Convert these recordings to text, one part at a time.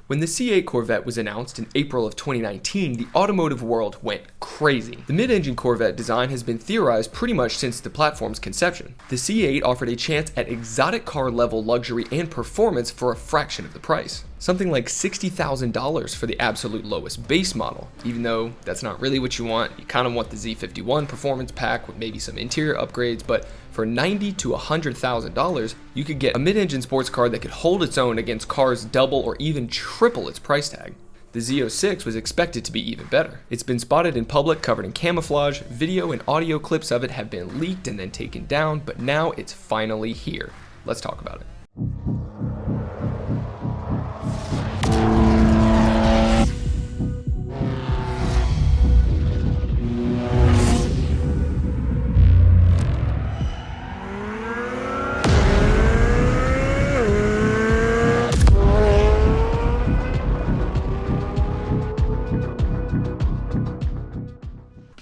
When the C8 Corvette was announced in April of 2019, the automotive world went crazy. The mid-engine Corvette design has been theorized pretty much since the platform's conception. The C8 offered a chance at exotic car level luxury and performance for a fraction of the price. Something like $60,000 for the absolute lowest base model. Even though that's not really what you want, you kind of want the Z51 Performance Pack with maybe some interior upgrades, but for $90,000 to $100,000, you could get a mid-engine sports car that could hold its own against cars double or even triple its price tag. The Z06 was expected to be even better. It's been spotted in public covered in camouflage, video and audio clips of it have been leaked and then taken down, but now it's finally here. Let's talk about it.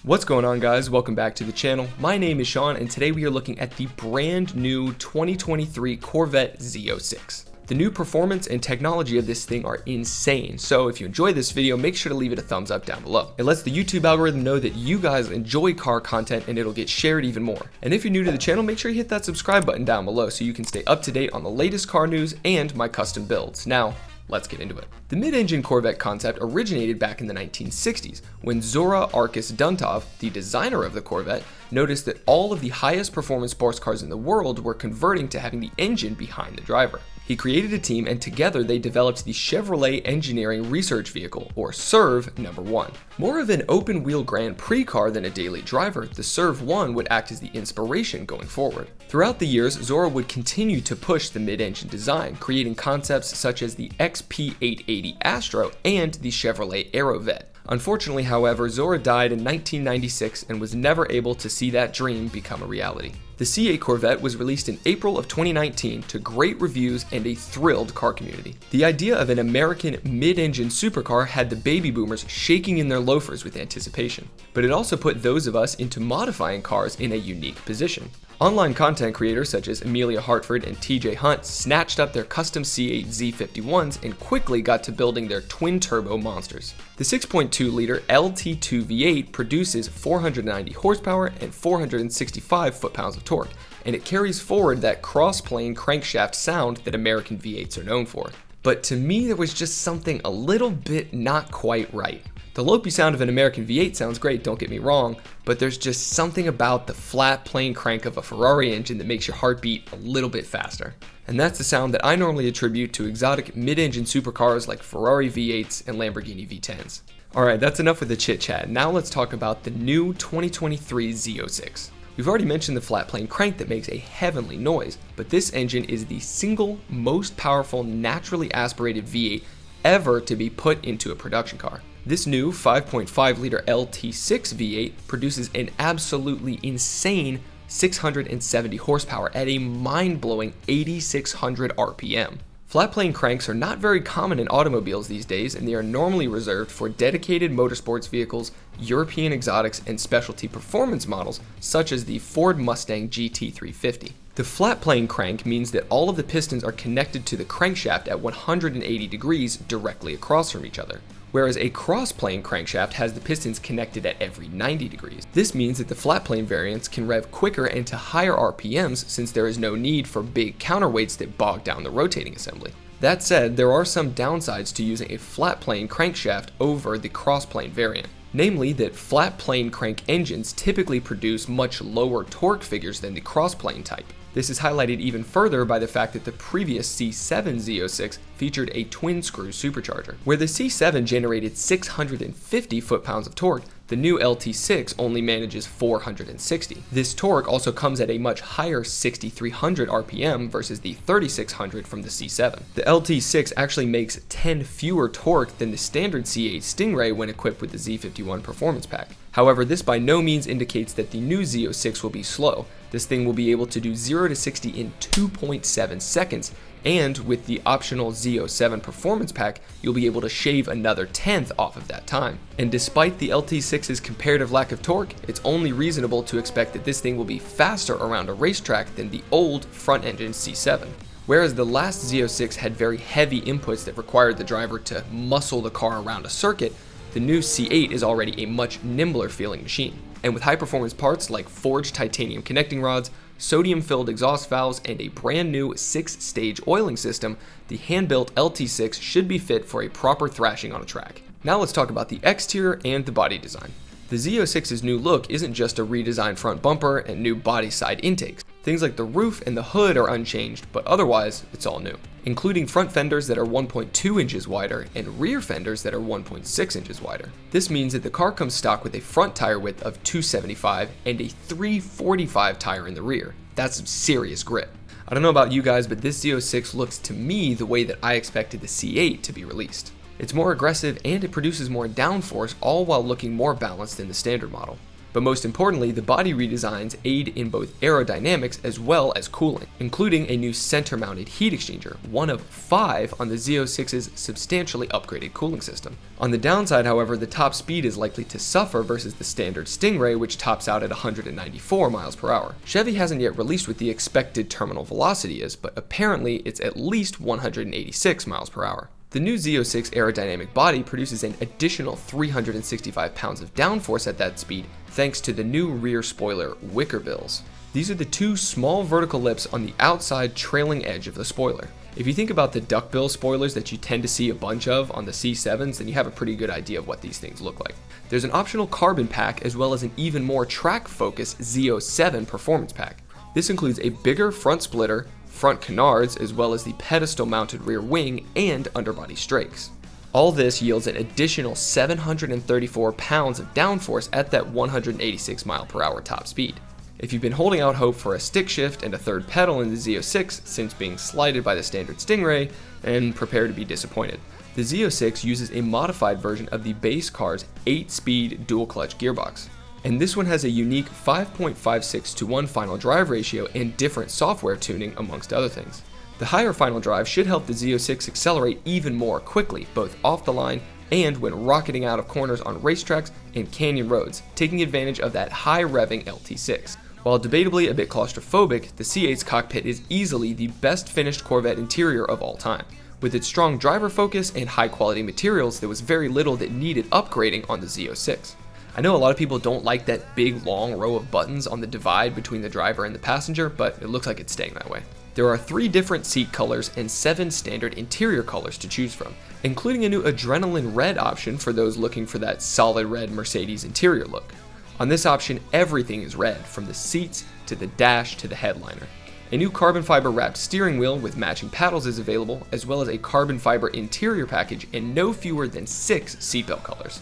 What's going on, guys? Welcome back to the channel. My name is Sean and today we are looking at the brand new 2023 Corvette Z06. The new performance and technology of this thing are insane, so if you enjoy this video, make sure to leave it a thumbs up down below. It lets the YouTube algorithm know that you guys enjoy car content and it'll get shared even more. And if you're new to the channel, make sure you hit that subscribe button down below so you can stay up to date on the latest car news and my custom builds. Now, let's get into it. The mid-engine Corvette concept originated back in the 1960s when Zora Arkus Duntov, the designer of the Corvette, noticed that all of the highest performance sports cars in the world were converting to having the engine behind the driver. He created a team and together they developed the Chevrolet Engineering Research Vehicle, or CERV No. 1. More of an open-wheel Grand Prix car than a daily driver, the CERV 1 would act as the inspiration going forward. Throughout the years, Zora would continue to push the mid-engine design, creating concepts such as the XP880 Astro and the Chevrolet Aerovette. Unfortunately, however, Zora died in 1996 and was never able to see that dream become a reality. The C8 Corvette was released in April of 2019 to great reviews and a thrilled car community. The idea of an American mid-engine supercar had the baby boomers shaking in their loafers with anticipation, but it also put those of us into modifying cars in a unique position. Online content creators such as Amelia Hartford and TJ Hunt snatched up their custom C8 Z51s and quickly got to building their twin-turbo monsters. The 6.2-liter LT2 V8 produces 490 horsepower and 465 foot-pounds of torque, and it carries forward that cross-plane crankshaft sound that American V8s are known for. But to me, there was just something a little bit not quite right. The lopey sound of an American V8 sounds great, don't get me wrong, but there's just something about the flat, plain crank of a Ferrari engine that makes your heart beat a little bit faster. And that's the sound that I normally attribute to exotic mid-engine supercars like Ferrari V8s and Lamborghini V10s. Alright, that's enough with the chit-chat. Now let's talk about the new 2023 Z06. We've already mentioned the flat plane crank that makes a heavenly noise, but this engine is the single most powerful naturally aspirated V8 ever to be put into a production car. This new 5.5-liter LT6 V8 produces an absolutely insane 670 horsepower at a mind-blowing 8,600 RPM. Flat plane cranks are not very common in automobiles these days, and they are normally reserved for dedicated motorsports vehicles, European exotics, and specialty performance models such as the Ford Mustang GT350. The flat plane crank means that all of the pistons are connected to the crankshaft at 180 degrees directly across from each other, whereas a cross-plane crankshaft has the pistons connected at every 90 degrees. This means that the flat plane variants can rev quicker and to higher RPMs since there is no need for big counterweights that bog down the rotating assembly. That said, there are some downsides to using a flat plane crankshaft over the cross-plane variant. Namely that flat plane crank engines typically produce much lower torque figures than the cross-plane type. This is highlighted even further by the fact that the previous C7 Z06 featured a twin-screw supercharger. Where the C7 generated 650 foot-pounds of torque, the new LT6 only manages 460. This torque also comes at a much higher 6,300 RPM versus the 3,600 from the C7. The LT6 actually makes 10 fewer torque than the standard C8 Stingray when equipped with the Z51 Performance Pack. However, this by no means indicates that the new Z06 will be slow. This thing will be able to do 0 to 60 in 2.7 seconds, and with the optional Z07 Performance Pack, you'll be able to shave another tenth off of that time. And despite the LT6's comparative lack of torque, it's only reasonable to expect that this thing will be faster around a racetrack than the old front-engine C7. Whereas the last Z06 had very heavy inputs that required the driver to muscle the car around a circuit, the new C8 is already a much nimbler feeling machine. And with high performance parts like forged titanium connecting rods, sodium filled exhaust valves, and a brand new 6-stage oiling system, the hand-built LT6 should be fit for a proper thrashing on a track. Now let's talk about the exterior and the body design. The Z06's new look isn't just a redesigned front bumper and new body side intakes. Things like the roof and the hood are unchanged, but otherwise, it's all new, including front fenders that are 1.2 inches wider and rear fenders that are 1.6 inches wider. This means that the car comes stock with a front tire width of 275 and a 345 tire in the rear. That's some serious grip. I don't know about you guys, but this Z06 looks to me the way that I expected the C8 to be released. It's more aggressive and it produces more downforce, all while looking more balanced than the standard model. But most importantly, the body redesigns aid in both aerodynamics as well as cooling, including a new center-mounted heat exchanger, one of 5 on the Z06's substantially upgraded cooling system. On the downside, however, the top speed is likely to suffer versus the standard Stingray, which tops out at 194 miles per hour. Chevy hasn't yet released what the expected terminal velocity is, but apparently it's at least 186 miles per hour. The new Z06 aerodynamic body produces an additional 365 pounds of downforce at that speed thanks to the new rear spoiler wicker bills. These are the 2 small vertical lips on the outside trailing edge of the spoiler. If you think about the duckbill spoilers that you tend to see a bunch of on the C7s, then you have a pretty good idea of what these things look like. There's an optional carbon pack as well as an even more track-focused Z07 Performance pack. This includes a bigger front splitter, front canards, as well as the pedestal-mounted rear wing and underbody strakes. All this yields an additional 734 pounds of downforce at that 186 mile per hour top speed. If you've been holding out hope for a stick shift and a third pedal in the Z06 since being slighted by the standard Stingray, then prepare to be disappointed. The Z06 uses a modified version of the base car's 8-speed dual-clutch gearbox. And this one has a unique 5.56:1 final drive ratio and different software tuning, amongst other things. The higher final drive should help the Z06 accelerate even more quickly, both off the line and when rocketing out of corners on racetracks and canyon roads, taking advantage of that high-revving LT6. While debatably a bit claustrophobic, the C8's cockpit is easily the best finished Corvette interior of all time. With its strong driver focus and high-quality materials, there was very little that needed upgrading on the Z06. I know a lot of people don't like that big long row of buttons on the divide between the driver and the passenger, but it looks like it's staying that way. There are 3 different seat colors and 7 standard interior colors to choose from, including a new adrenaline red option for those looking for that solid red Mercedes interior look. On this option, everything is red, from the seats to the dash to the headliner. A new carbon fiber wrapped steering wheel with matching paddles is available, as well as a carbon fiber interior package and no fewer than 6 seatbelt colors.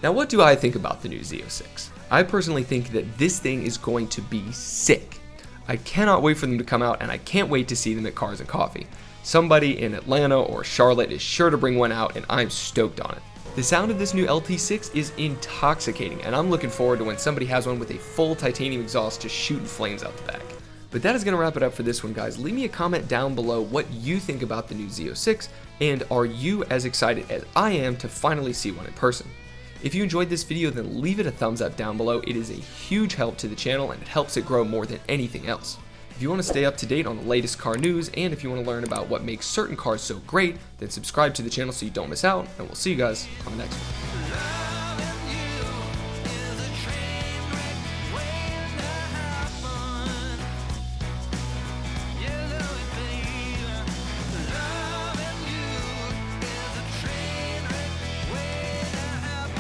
Now, what do I think about the new Z06? I personally think that this thing is going to be sick. I cannot wait for them to come out, and I can't wait to see them at Cars and Coffee. Somebody in Atlanta or Charlotte is sure to bring one out, and I'm stoked on it. The sound of this new LT6 is intoxicating, and I'm looking forward to when somebody has one with a full titanium exhaust just shooting flames out the back. But that is going to wrap it up for this one, guys. Leave me a comment down below what you think about the new Z06, and are you as excited as I am to finally see one in person? If you enjoyed this video, then leave it a thumbs up down below. It is a huge help to the channel and it helps it grow more than anything else. If you want to stay up to date on the latest car news, and if you want to learn about what makes certain cars so great, then subscribe to the channel so you don't miss out, and we'll see you guys on the next one.